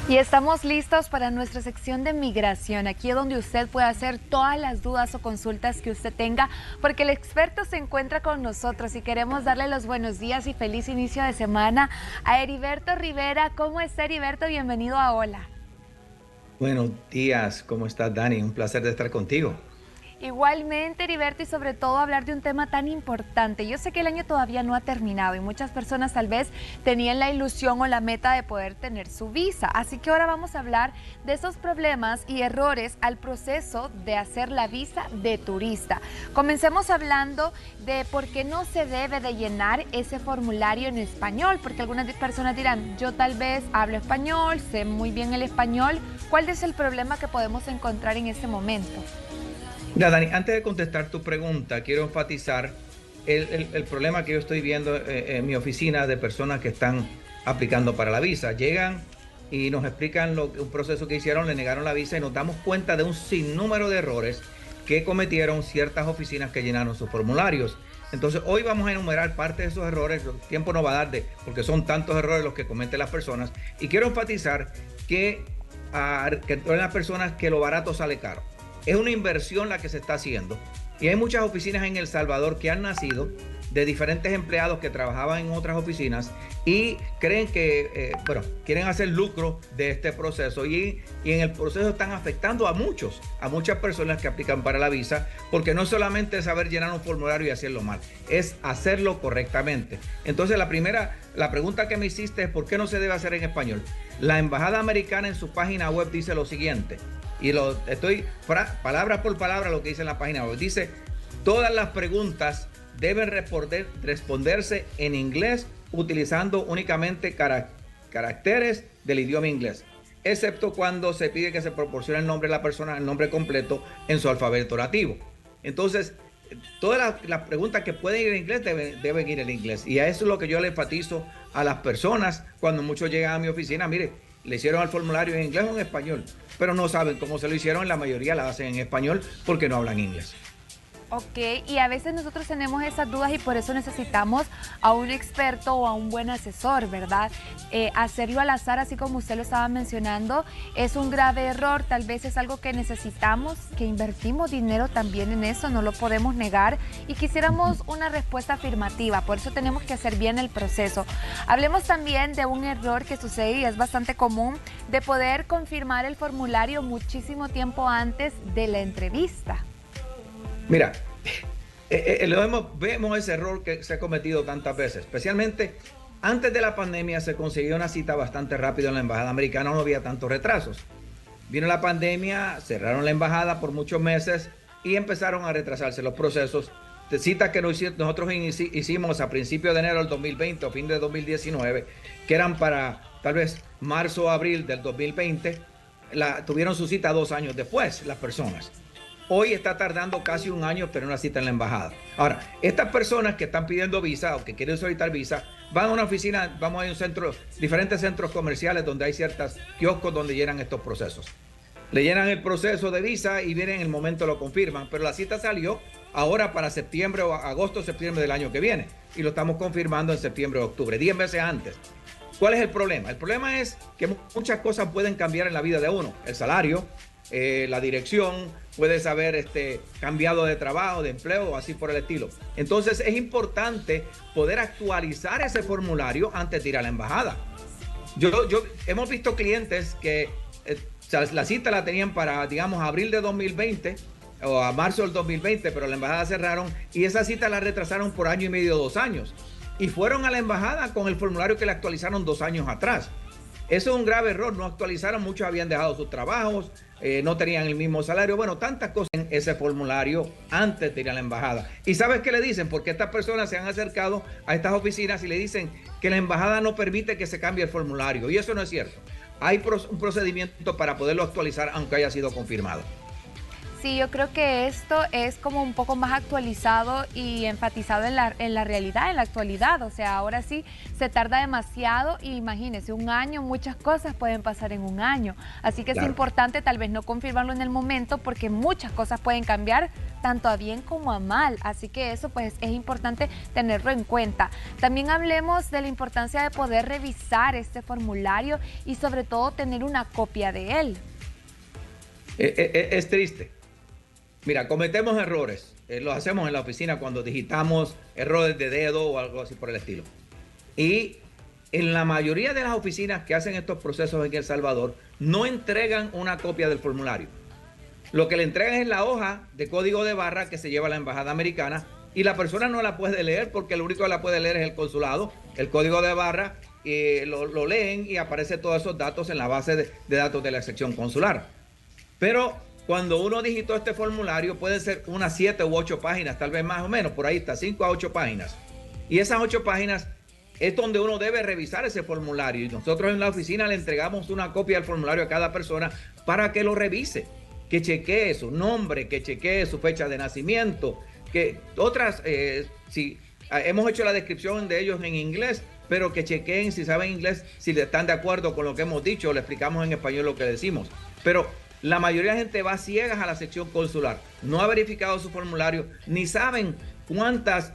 Y estamos listos para nuestra sección de migración, aquí es donde usted puede hacer todas las dudas o consultas que usted tenga, porque el experto se encuentra con nosotros y queremos darle los buenos días y feliz inicio de semana a Heriberto Rivera. ¿Cómo está, Heriberto? Bienvenido a Hola. Buenos días, ¿cómo estás, Dani? Un placer de estar contigo. Igualmente, Heriberto, y sobre todo hablar de un tema tan importante. Yo sé que el año todavía no ha terminado y muchas personas tal vez tenían la ilusión o la meta de poder tener su visa. Así que ahora vamos a hablar de esos problemas y errores al proceso de hacer la visa de turista. Comencemos hablando de por qué no se debe de llenar ese formulario en español, porque algunas personas dirán, yo tal vez hablo español, sé muy bien el español. ¿Cuál es el problema que podemos encontrar en este momento? Mira, Dani, antes de contestar tu pregunta, quiero enfatizar el problema que yo estoy viendo en mi oficina de personas que están aplicando para la visa. Llegan y nos explican un proceso que hicieron, le negaron la visa y nos damos cuenta de un sinnúmero de errores que cometieron ciertas oficinas que llenaron sus formularios. Entonces, hoy vamos a enumerar parte de esos errores. El tiempo no va a dar porque son tantos errores los que cometen las personas. Y quiero enfatizar que todas las personas que lo barato sale caro. Es una inversión la que se está haciendo y hay muchas oficinas en El Salvador que han nacido de diferentes empleados que trabajaban en otras oficinas y creen que, quieren hacer lucro de este proceso y en el proceso están afectando a muchas personas que aplican para la visa, porque no solamente es saber llenar un formulario y hacerlo mal, es hacerlo correctamente. Entonces la pregunta que me hiciste es ¿por qué no se debe hacer en español? La Embajada Americana en su página web dice lo siguiente, y estoy palabra por palabra lo que dice en la página web. Dice, todas las preguntas deben responderse en inglés utilizando únicamente caracteres del idioma inglés, excepto cuando se pide que se proporcione el nombre de la persona, el nombre completo en su alfabeto nativo. Entonces, todas las preguntas que pueden ir en inglés deben ir en inglés. Y a eso es lo que yo le enfatizo a las personas cuando muchos llegan a mi oficina. Mire, le hicieron el formulario en inglés o en español, pero no saben cómo se lo hicieron. La mayoría la hacen en español porque no hablan inglés. Ok, y a veces nosotros tenemos esas dudas y por eso necesitamos a un experto o a un buen asesor, ¿verdad? Hacerlo al azar, así como usted lo estaba mencionando, es un grave error. Tal vez es algo que necesitamos, que invertimos dinero también en eso, no lo podemos negar y quisiéramos una respuesta afirmativa, por eso tenemos que hacer bien el proceso. Hablemos también de un error que sucede y es bastante común, de poder confirmar el formulario muchísimo tiempo antes de la entrevista. Mira, vemos ese error que se ha cometido tantas veces, especialmente antes de la pandemia se consiguió una cita bastante rápido en la embajada americana, no había tantos retrasos. Vino la pandemia, cerraron la embajada por muchos meses y empezaron a retrasarse los procesos de citas que nosotros hicimos a principios de enero del 2020 o fin de 2019, que eran para tal vez marzo o abril del 2020, tuvieron su cita 2 años después las personas. Hoy está tardando casi un año tener una cita en la embajada. Ahora, estas personas que están pidiendo visa o que quieren solicitar visa, van a una oficina, vamos a un centro, diferentes centros comerciales donde hay ciertos kioscos donde llenan estos procesos. Le llenan el proceso de visa y vienen en el momento lo confirman, pero la cita salió ahora para septiembre o agosto, septiembre del año que viene y lo estamos confirmando en septiembre o octubre, 10 meses antes. ¿Cuál es el problema? El problema es que muchas cosas pueden cambiar en la vida de uno. El salario, la dirección, puedes haber cambiado de trabajo, de empleo o así por el estilo. Entonces es importante poder actualizar ese formulario antes de ir a la embajada. Hemos visto clientes que la cita la tenían para, digamos, abril de 2020 o a marzo del 2020, pero la embajada cerraron y esa cita la retrasaron por año y medio, 2 años. Y fueron a la embajada con el formulario que le actualizaron 2 años atrás. Eso es un grave error, no actualizaron, muchos habían dejado sus trabajos, no tenían el mismo salario, bueno, tantas cosas en ese formulario antes de ir a la embajada. ¿Y sabes qué le dicen? Porque estas personas se han acercado a estas oficinas y le dicen que la embajada no permite que se cambie el formulario, y eso no es cierto. Hay un procedimiento para poderlo actualizar aunque haya sido confirmado. Sí, yo creo que esto es como un poco más actualizado y enfatizado en la realidad, en la actualidad. O sea, ahora sí se tarda demasiado y imagínese, un año, muchas cosas pueden pasar en un año. Así que es Claro. importante tal vez no confirmarlo en el momento porque muchas cosas pueden cambiar tanto a bien como a mal. Así que eso pues es importante tenerlo en cuenta. También hablemos de la importancia de poder revisar este formulario y sobre todo tener una copia de él. Es triste. Mira, cometemos errores. Los hacemos en la oficina cuando digitamos errores de dedo o algo así por el estilo. Y en la mayoría de las oficinas que hacen estos procesos en El Salvador, no entregan una copia del formulario. Lo que le entregan es la hoja de código de barra que se lleva a la embajada americana y la persona no la puede leer porque lo único que la puede leer es el consulado, el código de barra, lo leen y aparece todos esos datos en la base de datos de la sección consular. Pero cuando uno digitó este formulario, puede ser unas 7 u 8 páginas, tal vez más o menos, por ahí está, 5 a 8 páginas. Y esas 8 páginas es donde uno debe revisar ese formulario. Y nosotros en la oficina le entregamos una copia del formulario a cada persona para que lo revise, que chequee su nombre, que chequee su fecha de nacimiento, que otras, si hemos hecho la descripción de ellos en inglés, pero que chequeen si saben inglés, si están de acuerdo con lo que hemos dicho, le explicamos en español lo que decimos. Pero la mayoría de la gente va ciegas a la sección consular, no ha verificado su formulario, ni saben cuántos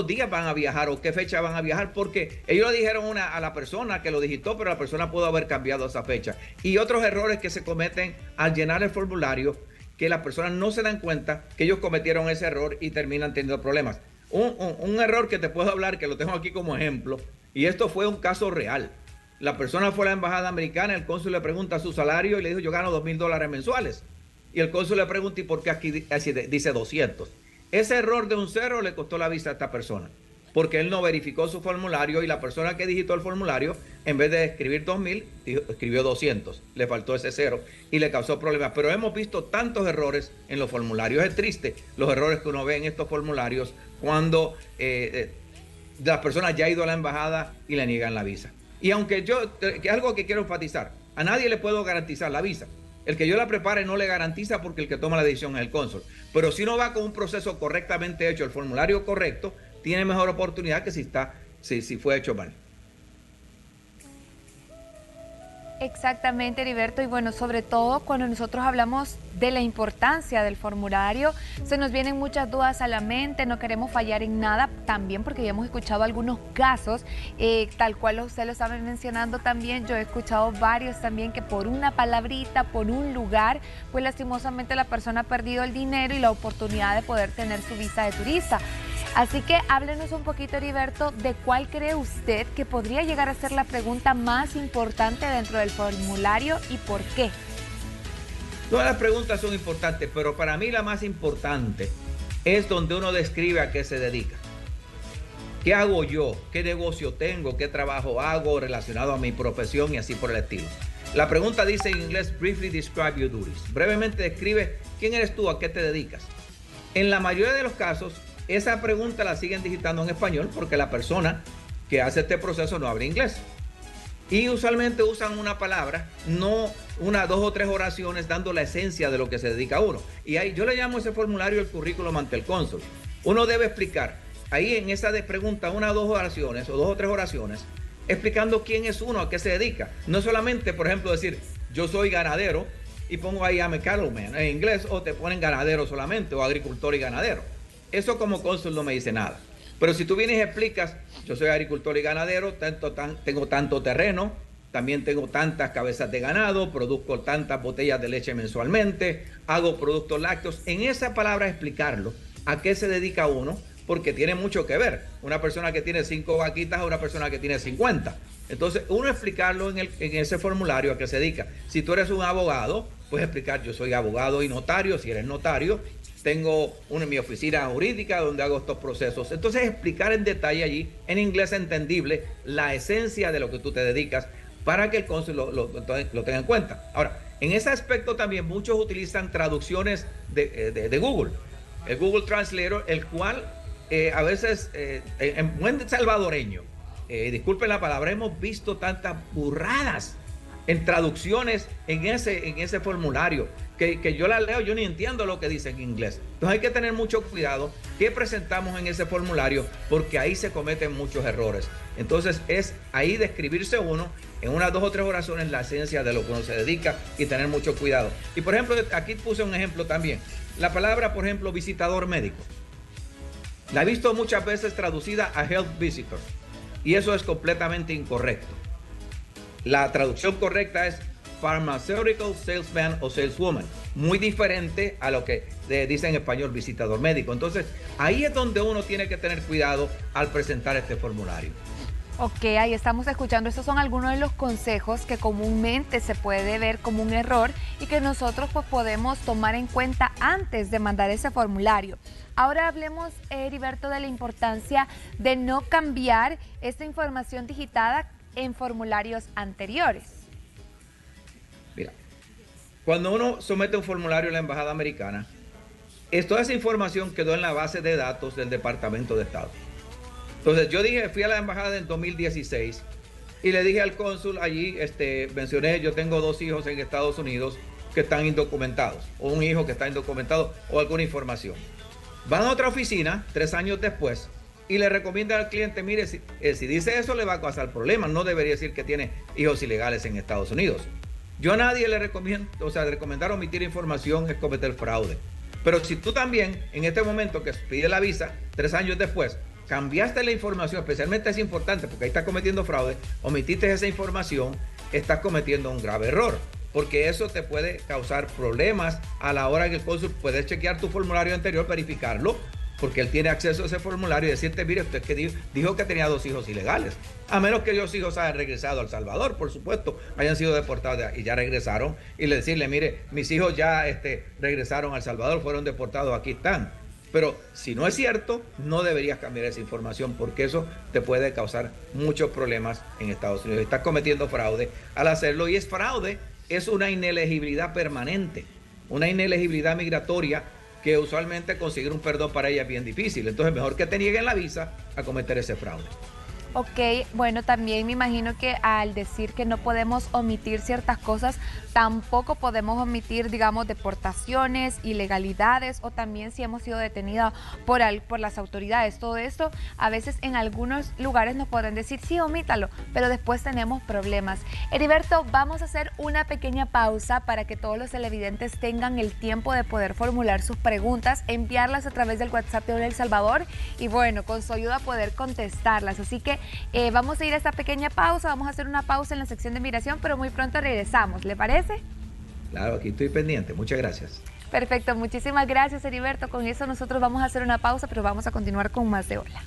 días van a viajar o qué fecha van a viajar, porque ellos le dijeron a la persona que lo digitó, pero la persona pudo haber cambiado esa fecha. Y otros errores que se cometen al llenar el formulario, que las personas no se dan cuenta que ellos cometieron ese error y terminan teniendo problemas. Un error que te puedo hablar, que lo tengo aquí como ejemplo, y esto fue un caso real. La persona fue a la embajada americana, el cónsul le pregunta su salario y le dijo, yo gano $2,000 mensuales. Y el cónsul le pregunta, ¿y por qué aquí dice 200? Ese error de un cero le costó la visa a esta persona, porque él no verificó su formulario y la persona que digitó el formulario, en vez de escribir 2,000, escribió 200. Le faltó ese cero y le causó problemas. Pero hemos visto tantos errores en los formularios. Es triste los errores que uno ve en estos formularios cuando las personas ya han ido a la embajada y le niegan la visa. Y aunque que algo que quiero enfatizar, a nadie le puedo garantizar la visa. El que yo la prepare no le garantiza porque el que toma la decisión es el cónsul. Pero si uno va con un proceso correctamente hecho, el formulario correcto, tiene mejor oportunidad que si fue hecho mal. Exactamente, Heriberto, y bueno, sobre todo cuando nosotros hablamos de la importancia del formulario, se nos vienen muchas dudas a la mente, no queremos fallar en nada, también porque ya hemos escuchado algunos casos, tal cual usted lo estaba mencionando también, yo he escuchado varios también que por una palabrita, por un lugar, pues lastimosamente la persona ha perdido el dinero y la oportunidad de poder tener su visa de turista. Así que háblenos un poquito, Heriberto, de cuál cree usted que podría llegar a ser la pregunta más importante dentro del formulario y por qué. Todas las preguntas son importantes, pero para mí la más importante es donde uno describe a qué se dedica. ¿Qué hago yo? ¿Qué negocio tengo? ¿Qué trabajo hago relacionado a mi profesión y así por el estilo? La pregunta dice en inglés, briefly describe your duties. Brevemente describe quién eres tú, a qué te dedicas. En la mayoría de los casos, esa pregunta la siguen digitando en español porque la persona que hace este proceso no habla inglés. Y usualmente usan una palabra, no una, 2 o 3 oraciones dando la esencia de lo que se dedica a uno. Y ahí yo le llamo ese formulario el currículum ante el cónsul. Uno debe explicar ahí en esa pregunta 1 o 2 oraciones o 2 o 3 oraciones explicando quién es uno, a qué se dedica. No solamente, por ejemplo, decir yo soy ganadero y pongo ahí I'm a cattleman en inglés, o te ponen ganadero solamente o agricultor y ganadero. Eso como cónsul no me dice nada. Pero si tú vienes y explicas, yo soy agricultor y ganadero, tengo tanto terreno, también tengo tantas cabezas de ganado, produzco tantas botellas de leche mensualmente, hago productos lácteos. En esa palabra explicarlo, a qué se dedica uno, porque tiene mucho que ver. Una persona que tiene 5 vaquitas a una persona que tiene 50. Entonces, uno explicarlo en ese formulario a qué se dedica. Si tú eres un abogado, puedes explicar, yo soy abogado y notario, si eres notario. Tengo mi oficina jurídica donde hago estos procesos. Entonces, explicar en detalle allí, en inglés entendible, la esencia de lo que tú te dedicas para que el cónsul lo tenga en cuenta. Ahora, en ese aspecto también muchos utilizan traducciones de Google. El Google Translator, el cual a veces, en buen salvadoreño, disculpen la palabra, hemos visto tantas burradas en traducciones en ese formulario, que yo la leo, yo ni entiendo lo que dice en inglés. Entonces hay que tener mucho cuidado qué presentamos en ese formulario, porque ahí se cometen muchos errores. Entonces es ahí describirse uno en unas 2 o 3 oraciones la esencia de lo que uno se dedica y tener mucho cuidado. Y por ejemplo, aquí puse un ejemplo también. La palabra, por ejemplo, visitador médico. La he visto muchas veces traducida a health visitor, y eso es completamente incorrecto. La traducción correcta es pharmaceutical salesman o saleswoman, muy diferente a lo que dice en español visitador médico. Entonces, ahí es donde uno tiene que tener cuidado al presentar este formulario. Ok, ahí estamos escuchando. Estos son algunos de los consejos que comúnmente se puede ver como un error y que nosotros pues podemos tomar en cuenta antes de mandar ese formulario. Ahora hablemos, Heriberto, de la importancia de no cambiar esta información digitada en formularios anteriores. Mira, cuando uno somete un formulario a la Embajada Americana, toda esa información quedó en la base de datos del Departamento de Estado. Entonces yo fui a la embajada en 2016 y le dije al cónsul allí, mencioné, yo tengo 2 hijos en Estados Unidos que están indocumentados, o un hijo que está indocumentado, o alguna información. Van a otra oficina 3 años después y le recomiendan al cliente, mire, si dice eso le va a causar problemas, no debería decir que tiene hijos ilegales en Estados Unidos. Yo a nadie le recomiendo, recomendar omitir información es cometer fraude. Pero si tú también, en este momento que pide la visa, 3 años después, cambiaste la información, especialmente es importante porque ahí estás cometiendo fraude, omitiste esa información, estás cometiendo un grave error, porque eso te puede causar problemas a la hora que el cónsul puede chequear tu formulario anterior, verificarlo, porque él tiene acceso a ese formulario y decirte, mire, usted que dijo que tenía 2 hijos ilegales, a menos que los hijos hayan regresado a El Salvador, por supuesto, hayan sido deportados y ya regresaron, y le decirle, mire, mis hijos ya regresaron a El Salvador, fueron deportados, aquí están. Pero si no es cierto, no deberías cambiar esa información, porque eso te puede causar muchos problemas en Estados Unidos. Estás cometiendo fraude al hacerlo, y fraude es una inelegibilidad permanente, una inelegibilidad migratoria que usualmente conseguir un perdón para ella es bien difícil. Entonces mejor que te nieguen la visa a cometer ese fraude. Ok, bueno, también me imagino que al decir que no podemos omitir ciertas cosas, tampoco podemos omitir, digamos, deportaciones, ilegalidades, o también si hemos sido detenidos por las autoridades. Todo esto, a veces en algunos lugares nos pueden decir, sí, omítalo, pero después tenemos problemas. Heriberto, vamos a hacer una pequeña pausa para que todos los televidentes tengan el tiempo de poder formular sus preguntas, enviarlas a través del WhatsApp de El Salvador y bueno, con su ayuda poder contestarlas. Así que vamos a ir a esta pequeña pausa, vamos a hacer una pausa en la sección de migración, pero muy pronto regresamos, ¿le parece? Claro, aquí estoy pendiente, muchas gracias. Perfecto, muchísimas gracias, Heriberto. Con eso nosotros vamos a hacer una pausa, pero vamos a continuar con más de Hola.